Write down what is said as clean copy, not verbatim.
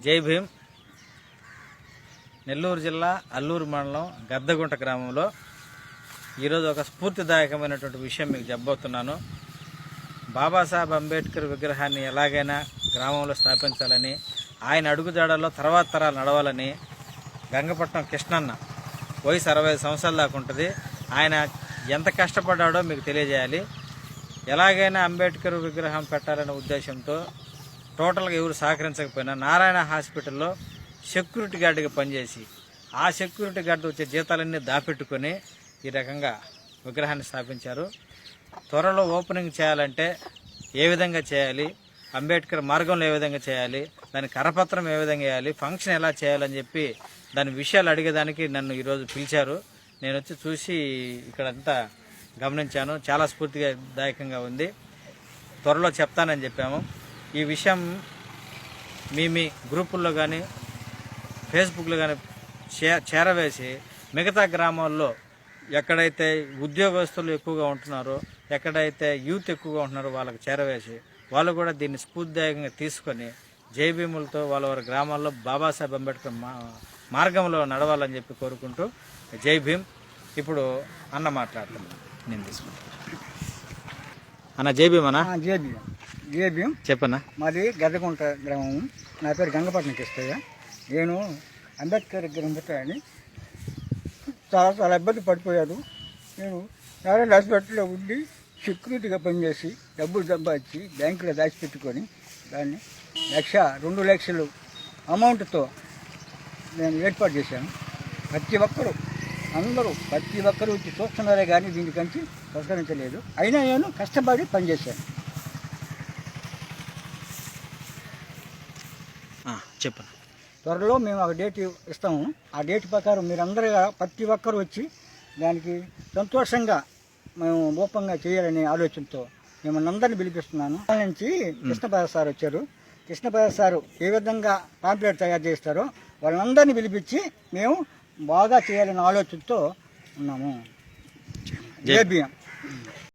జై భీమ్. నెల్లూరు జిల్లా అల్లూరు మండలం గద్దగుంట గ్రామంలో ఈరోజు ఒక స్ఫూర్తిదాయకమైనటువంటి విషయం మీకు చెప్పబోతున్నాను. బాబాసాహెబ్ అంబేద్కర్ విగ్రహాన్ని ఎలాగైనా గ్రామంలో స్థాపించాలని, ఆయన అడుగుజాడల్లో తర్వాత తరాలు నడవాలని గంగపట్నం కృష్ణన్న వయసు 65 సంవత్సరాల దాకా ఉంటుంది. ఆయన ఎంత కష్టపడ్డాడో మీకు తెలియజేయాలి. ఎలాగైనా అంబేద్కర్ విగ్రహం పెట్టాలనే ఉద్దేశంతో టోటల్గా ఎవరు సహకరించకపోయినా నారాయణ హాస్పిటల్లో సెక్యూరిటీ గార్డుగా పనిచేసి ఆ సెక్యూరిటీ గార్డు వచ్చే జీతాలన్నీ దాపెట్టుకొని ఈ రకంగా విగ్రహాన్ని స్థాపించారు. త్వరలో ఓపెనింగ్ చేయాలంటే ఏ విధంగా చేయాలి, అంబేద్కర్ మార్గంలో ఏ విధంగా చేయాలి, దాని కరపత్రం ఏ విధంగా వేయాలి, ఫంక్షన్ ఎలా చేయాలని చెప్పి దాని విషయాలు అడిగేదానికి నన్ను ఈరోజు పిలిచారు. నేను వచ్చి చూసి ఇక్కడంతా గమనించాను. చాలా స్ఫూర్తిదాయకంగా ఉంది. త్వరలో చెప్తానని చెప్పాము. ఈ విషయం మీ గ్రూపుల్లో కానీ ఫేస్బుక్లో కానీ చేరవేసి మిగతా గ్రామాల్లో ఎక్కడైతే ఉద్యోగస్తులు ఎక్కువగా ఉంటున్నారో, ఎక్కడైతే యూత్ ఎక్కువగా ఉంటున్నారో వాళ్ళకి చేరవేసి వాళ్ళు కూడా దీన్ని స్ఫూర్తిదాయకంగా తీసుకొని జై భీములతో వాళ్ళ వారి గ్రామాల్లో బాబాసాహెబ్ అంబేద్కర్ మార్గంలో నడవాలని చెప్పి కోరుకుంటూ జై భీమ్. ఇప్పుడు అన్న మాట్లాడుతున్నాను, నేను తీసుకుంటాను. అన్న జై భీమ్. అన్న జై భీమ్ చెప్పన్నా. మాది గద్దగుంట గ్రామం. నా పేరు గంగపట్నం కృష్ణయ్య. నేను అంబేద్కర్ విగ్రహం పెట్టాలని చాలా ఇబ్బంది పడిపోయాను. నేను నారాయణ హాస్పిటల్లో ఉండి సెక్యూరిటీగా పనిచేసి డబ్బులు సంపాదించి బ్యాంకులో దాచిపెట్టుకొని దాన్ని 2 లక్షలు అమౌంట్తో నేను ఏర్పాటు చేశాను. ప్రతి ఒక్కరూ వచ్చి చూస్తున్నారే కానీ దీనికంచి సహకరించలేదు. అయినా నేను కష్టపడి పనిచేశాను. చెప్పండి. త్వరలో మేము ఒక డేట్ ఇస్తాము. ఆ డేట్ ప్రకారం మీరందరూ ప్రతి ఒక్కరు వచ్చి దానికి సంతోషంగా మేము ఓపెన్గా చేయాలనే ఆలోచనతో మిమ్మల్ని అందరినీ పిలిపిస్తున్నాను. వాళ్ళ నుంచి కృష్ణప్రసాద్ సార్ వచ్చారు. కృష్ణప్రసాద్ సారు ఏ విధంగా పాంప్లెట్ తయారు చేస్తారో వాళ్ళందరినీ పిలిపించి మేము బాగా చేయాలనే ఆలోచనతో ఉన్నాము. జై భీమ్.